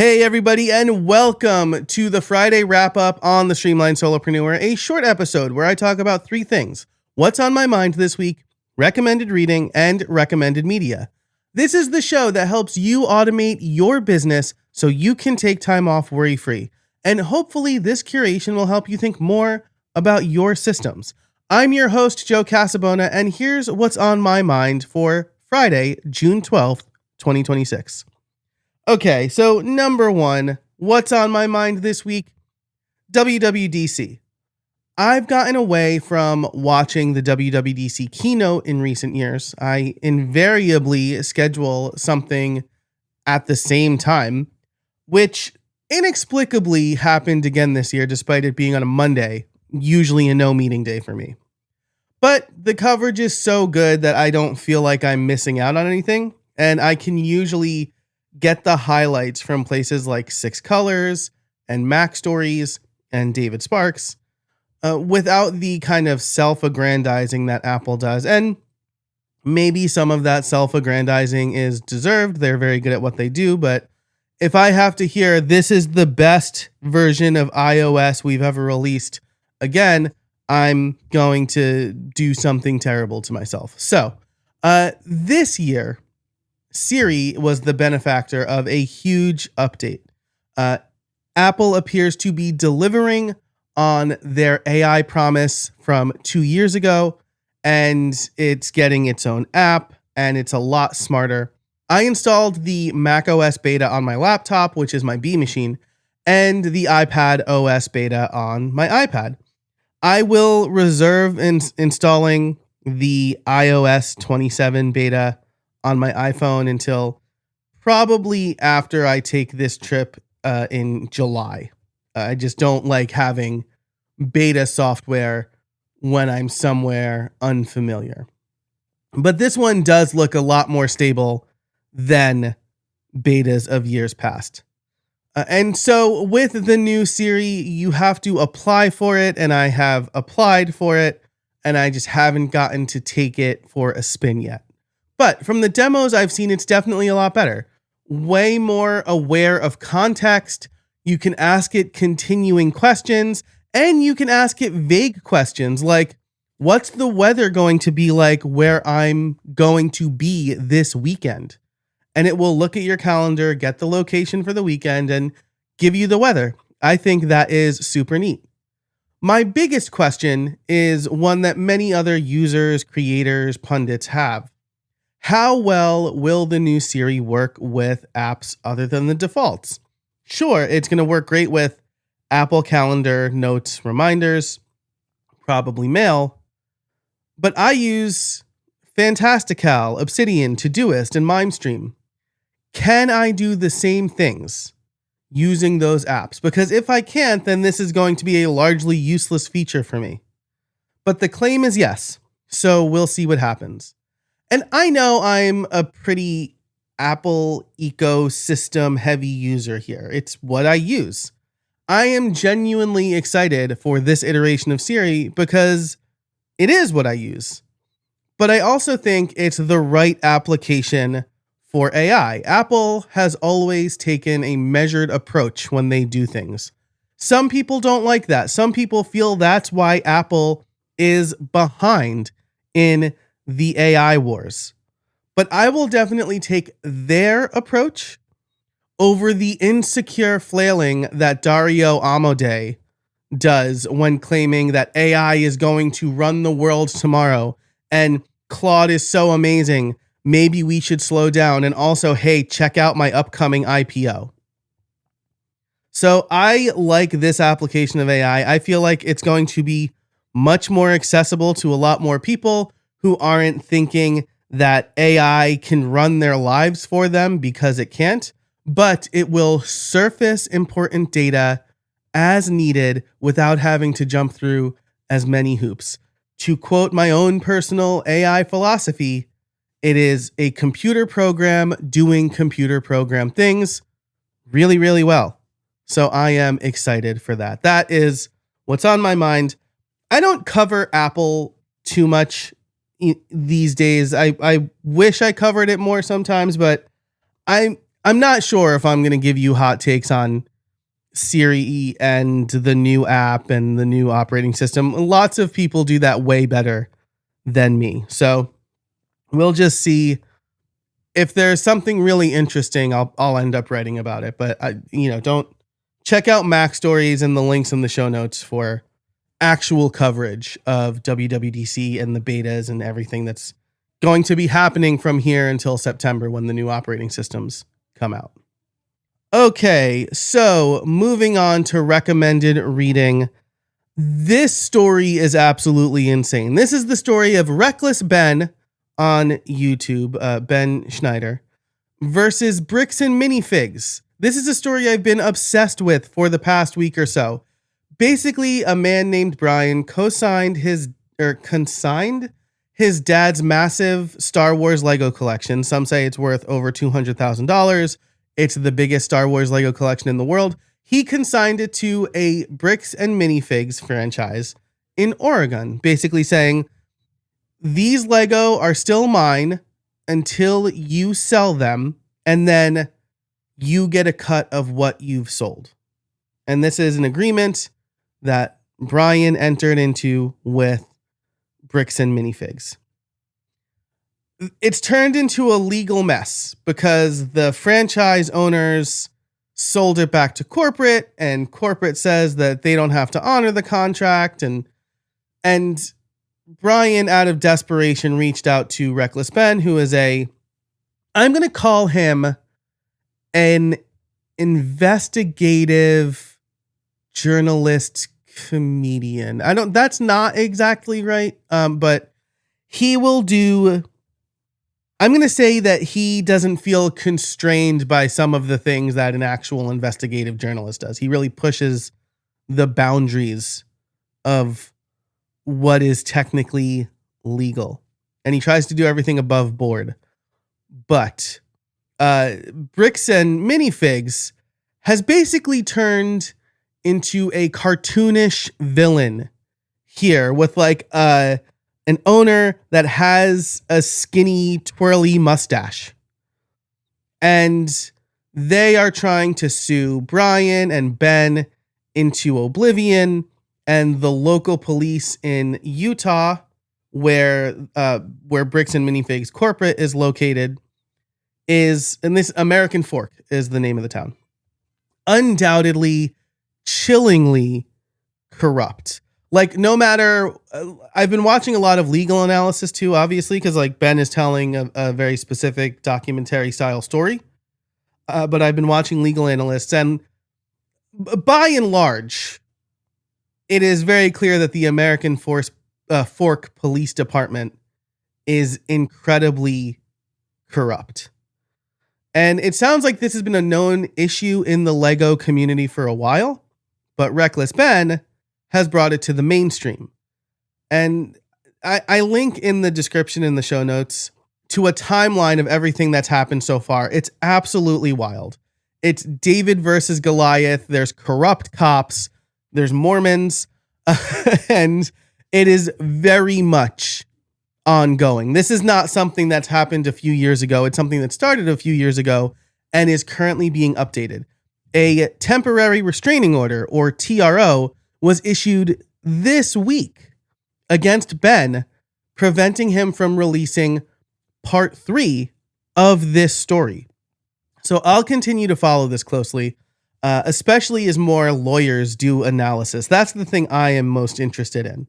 Hey everybody, and welcome to the Friday wrap-up on the Streamlined Solopreneur, a short episode where I talk about three things: what's on my mind this week, recommended reading, and recommended media. This is the show that helps you automate your business so you can take time off worry-free. And hopefully this curation will help you think more about your systems. I'm your host, Joe Casabona, and here's what's on my mind for Friday, June 12th, 2026. Okay, so number one, what's on my mind this week? WWDC. I've gotten away from watching the WWDC keynote in recent years. I invariably schedule something at the same time, which inexplicably happened again this year, despite it being on a Monday, usually a no meeting day for me. But the coverage is so good that I don't feel like I'm missing out on anything, and I can usually get the highlights from places like Six Colors and Mac Stories and David Sparks without the kind of self-aggrandizing that Apple does. And maybe some of that self-aggrandizing is deserved. They're very good at what they do. But if I have to hear this is the best version of iOS we've ever released, again, I'm going to do something terrible to myself. So this year, Siri was the benefactor of a huge update. Apple appears to be delivering on their AI promise from 2 years ago, and it's getting its own app, and it's a lot smarter. I installed the macOS beta on my laptop, which is my B machine, and the iPad OS beta on my iPad. I will reserve installing the iOS 27 beta on my iPhone until probably after I take this trip in July. I just don't like having beta software when I'm somewhere unfamiliar. But this one does look a lot more stable than betas of years past. And so with the new Siri, you have to apply for it, and I have applied for it, and I just haven't gotten to take it for a spin yet. But from the demos I've seen, it's definitely a lot better. Way more aware of context. You can ask it continuing questions, and you can ask it vague questions like, what's the weather going to be like where I'm going to be this weekend? And it will look at your calendar, get the location for the weekend, and give you the weather. I think that is super neat. My biggest question is one that many other users, creators, pundits have. How well will the new Siri work with apps other than the defaults? Sure, it's going to work great with Apple Calendar, Notes, Reminders, probably Mail, but I use Fantastical, Obsidian, Todoist, and MimeStream. Can I do the same things using those apps? Because if I can't, then this is going to be a largely useless feature for me. But the claim is yes, so we'll see what happens. And I know I'm a pretty Apple ecosystem heavy user here. It's what I use. I am genuinely excited for this iteration of Siri because it is what I use. But I also think it's the right application for AI. Apple has always taken a measured approach when they do things. Some people don't like that. Some people feel that's why Apple is behind in the AI wars. But I will definitely take their approach over the insecure flailing that Dario Amodei does when claiming that AI is going to run the world tomorrow and Claude is so amazing, maybe we should slow down, and also, hey, check out my upcoming IPO. So I like this application of AI. I feel like it's going to be much more accessible to a lot more people who aren't thinking that AI can run their lives for them because it can't, but it will surface important data as needed without having to jump through as many hoops. To quote my own personal AI philosophy, it is a computer program doing computer program things really, really well. So I am excited for that. That is what's on my mind. I don't cover Apple too much these days. I wish I covered it more sometimes, but I'm not sure if I'm going to give you hot takes on Siri and the new app and the new operating system. Lots of people do that way better than me. So we'll just see. If there's something really interesting, I'll end up writing about it. But don't check out Mac Stories and the links in the show notes for actual coverage of WWDC and the betas and everything that's going to be happening from here until September when the new operating systems come out. Okay, so moving on to recommended reading. This story is absolutely insane. This is the story of Reckless Ben on YouTube, Ben Schneider, versus Bricks and Minifigs. This is a story I've been obsessed with for the past week or so. Basically, a man named Brian consigned his dad's massive Star Wars Lego collection. Some say it's worth over $200,000. It's the biggest Star Wars Lego collection in the world. He consigned it to a Bricks and Minifigs franchise in Oregon, basically saying, these Lego are still mine until you sell them, and then you get a cut of what you've sold. And this is an agreement that Brian entered into with Bricks and Minifigs. It's turned into a legal mess because the franchise owners sold it back to corporate, and corporate says that they don't have to honor the contract, and Brian, out of desperation, reached out to Reckless Ben, who is I'm going to call him an investigative journalist comedian. That's not exactly right. But he will do, I'm going to say that he doesn't feel constrained by some of the things that an actual investigative journalist does. He really pushes the boundaries of what is technically legal, and he tries to do everything above board. But Bricks and Minifigs has basically turned into a cartoonish villain here with an owner that has a skinny twirly mustache, and they are trying to sue Brian and Ben into oblivion. And the local police in Utah, where Bricks and Minifigs corporate is located, and this American Fork is the name of the town, undoubtedly, chillingly corrupt. No matter, I've been watching a lot of legal analysis too, obviously, because Ben is telling a very specific documentary style story. But I've been watching legal analysts, and by and large, it is very clear that the American Fork Police Department is incredibly corrupt. And it sounds like this has been a known issue in the Lego community for a while, but Reckless Ben has brought it to the mainstream. And I link in the description in the show notes to a timeline of everything that's happened so far. It's absolutely wild. It's David versus Goliath. There's corrupt cops. There's Mormons, and it is very much ongoing. This is not something that's happened a few years ago. It's something that started a few years ago and is currently being updated. A temporary restraining order, or TRO, was issued this week against Ben, preventing him from releasing part 3 of this story. So I'll continue to follow this closely. Especially as more lawyers do analysis. That's the thing I am most interested in.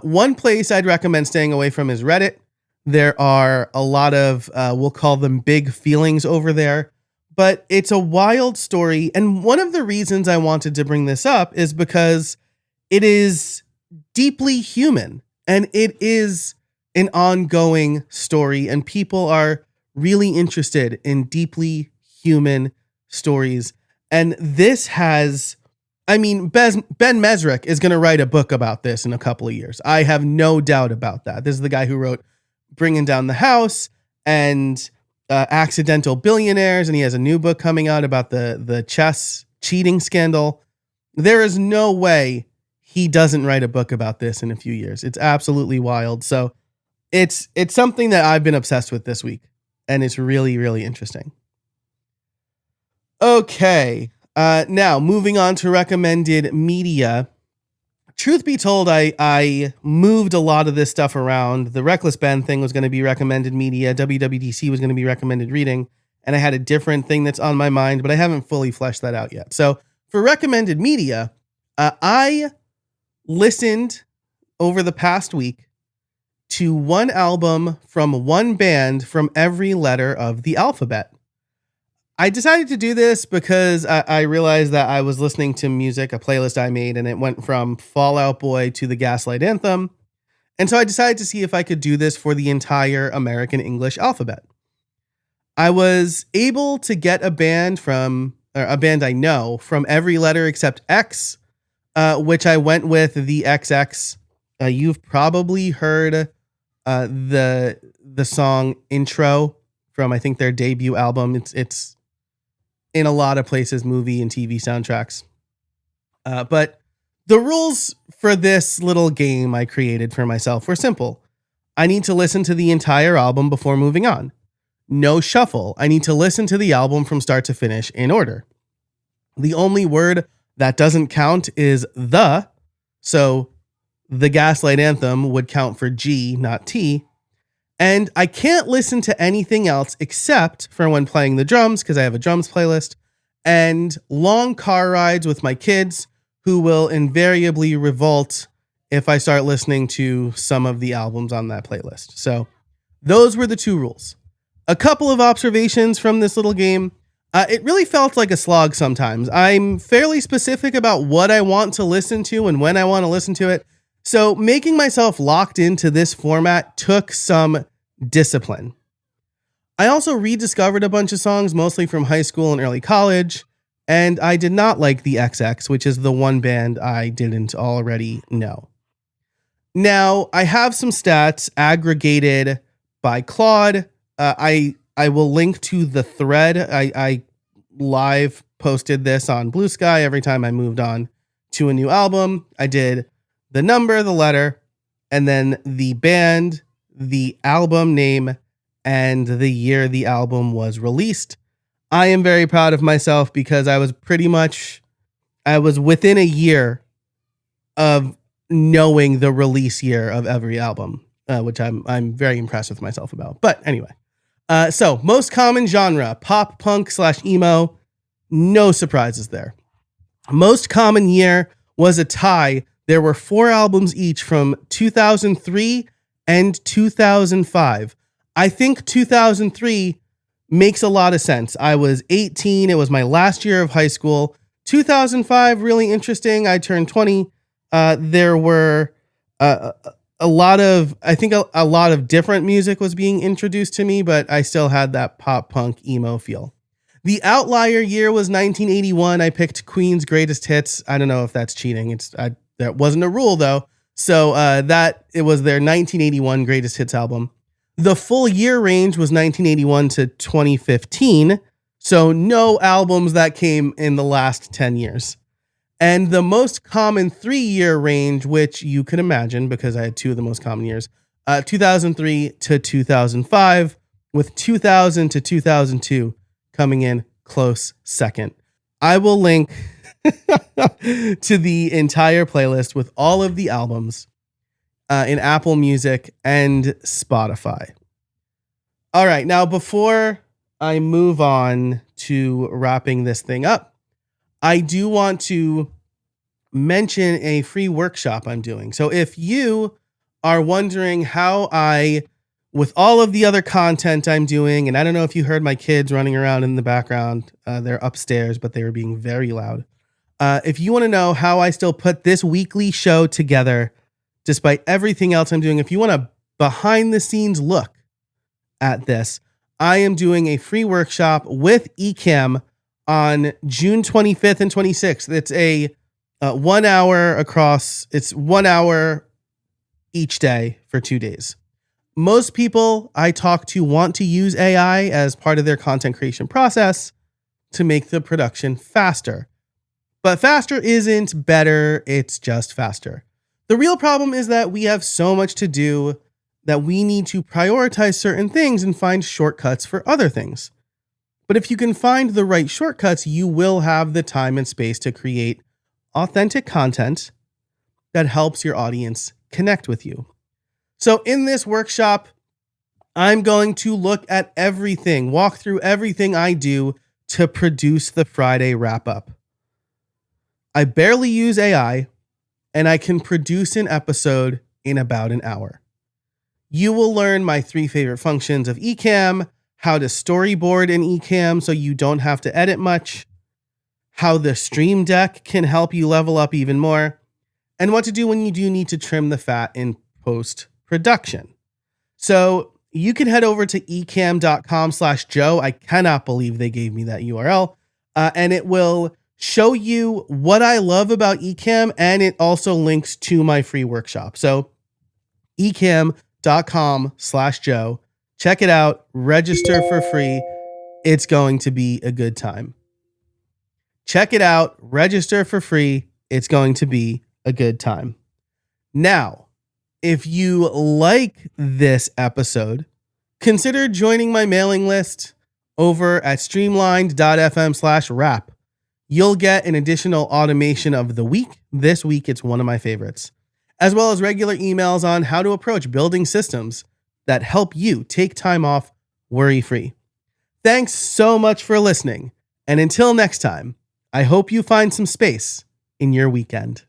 One place I'd recommend staying away from is Reddit. There are a lot of, we'll call them big feelings over there, but it's a wild story. And one of the reasons I wanted to bring this up is because it is deeply human, and it is an ongoing story, and people are really interested in deeply human stories. And this has, Ben Mesrick is going to write a book about this in a couple of years. I have no doubt about that. This is the guy who wrote Bringing Down the House and Accidental Billionaires, and he has a new book coming out about the chess cheating scandal. There is no way he doesn't write a book about this in a few years. It's absolutely wild. So it's something that I've been obsessed with this week, and it's really, really interesting. Okay. Now, moving on to recommended media. Truth be told, I moved a lot of this stuff around. The Reckless Ben thing was going to be recommended media. WWDC was going to be recommended reading. And I had a different thing that's on my mind, but I haven't fully fleshed that out yet. So for recommended media, I listened over the past week to one album from one band from every letter of the alphabet. I decided to do this because I realized that I was listening to music, a playlist I made, and it went from Fall Out Boy to the Gaslight Anthem. And so I decided to see if I could do this for the entire American English alphabet. I was able to get a band I know from every letter except X, which I went with the XX. You've probably heard the song Intro from, I think, their debut album. It's in a lot of places, movie and TV soundtracks. But the rules for this little game I created for myself were simple. I need to listen to the entire album before moving on. No shuffle. I need to listen to the album from start to finish in order. The only word that doesn't count is the, so the Gaslight Anthem would count for G, not T. And I can't listen to anything else except for when playing the drums, because I have a drums playlist, and long car rides with my kids, who will invariably revolt if I start listening to some of the albums on that playlist. So those were the two rules. A couple of observations from this little game. It really felt like a slog sometimes. I'm fairly specific about what I want to listen to and when I want to listen to it. So making myself locked into this format took some discipline. I also rediscovered a bunch of songs, mostly from high school and early college, and I did not like the XX, which is the one band I didn't already know. Now, I have some stats aggregated by Claude. I will link to the thread. I live posted this on Blue Sky every time I moved on to a new album. I did the number, the letter, and then the band, the album name, and the year the album was released. I am very proud of myself because I was within a year of knowing the release year of every album, which I'm very impressed with myself about. But anyway, so most common genre, pop, punk / emo. No surprises there. Most common year was a tie. There were 4 albums each from 2003 and 2005. I think 2003 makes a lot of sense. I was 18. It was my last year of high school. 2005, really interesting. I turned 20. There were a lot of different music was being introduced to me, but I still had that pop punk emo feel. The outlier year was 1981. I picked Queen's Greatest Hits. I don't know if that's cheating. That wasn't a rule though. So it was their 1981 Greatest Hits album. The full year range was 1981 to 2015. So no albums that came in the last 10 years. And the most common 3-year range, which you could imagine because I had 2 of the most common years, 2003 to 2005, with 2000 to 2002 coming in close second. I will link to the entire playlist with all of the albums in Apple Music and Spotify. All right, now before I move on to wrapping this thing up, I do want to mention a free workshop I'm doing. So if you are wondering how with all of the other content I'm doing, and I don't know if you heard my kids running around in the background, they're upstairs, but they were being very loud. If you want to know how I still put this weekly show together, despite everything else I'm doing, if you want a behind the scenes look at this, I am doing a free workshop with Ecamm on June 25th and 26th. It's a 1 hour it's 1 hour each day for 2 days. Most people I talk to want to use AI as part of their content creation process to make the production faster. But faster isn't better, it's just faster. The real problem is that we have so much to do that we need to prioritize certain things and find shortcuts for other things. But if you can find the right shortcuts, you will have the time and space to create authentic content that helps your audience connect with you. So in this workshop, I'm going to look at everything, walk through everything I do to produce the Friday wrap-up. I barely use AI, and I can produce an episode in about an hour. You will learn my 3 favorite functions of Ecamm, how to storyboard in Ecamm so you don't have to edit much, how the Stream Deck can help you level up even more, and what to do when you do need to trim the fat in post-production. So you can head over to ecamm.com/Joe. I cannot believe they gave me that URL. And it will show you what I love about Ecamm, and it also links to my free workshop. So ecamm.com/Joe. Check it out. Register for free. It's going to be a good time. Check it out. Register for free. It's going to be a good time. Now, if you like this episode, consider joining my mailing list over at streamlined.fm/wrap. You'll get an additional automation of the week. This week, it's one of my favorites, as well as regular emails on how to approach building systems that help you take time off worry-free. Thanks so much for listening. And until next time, I hope you find some space in your weekend.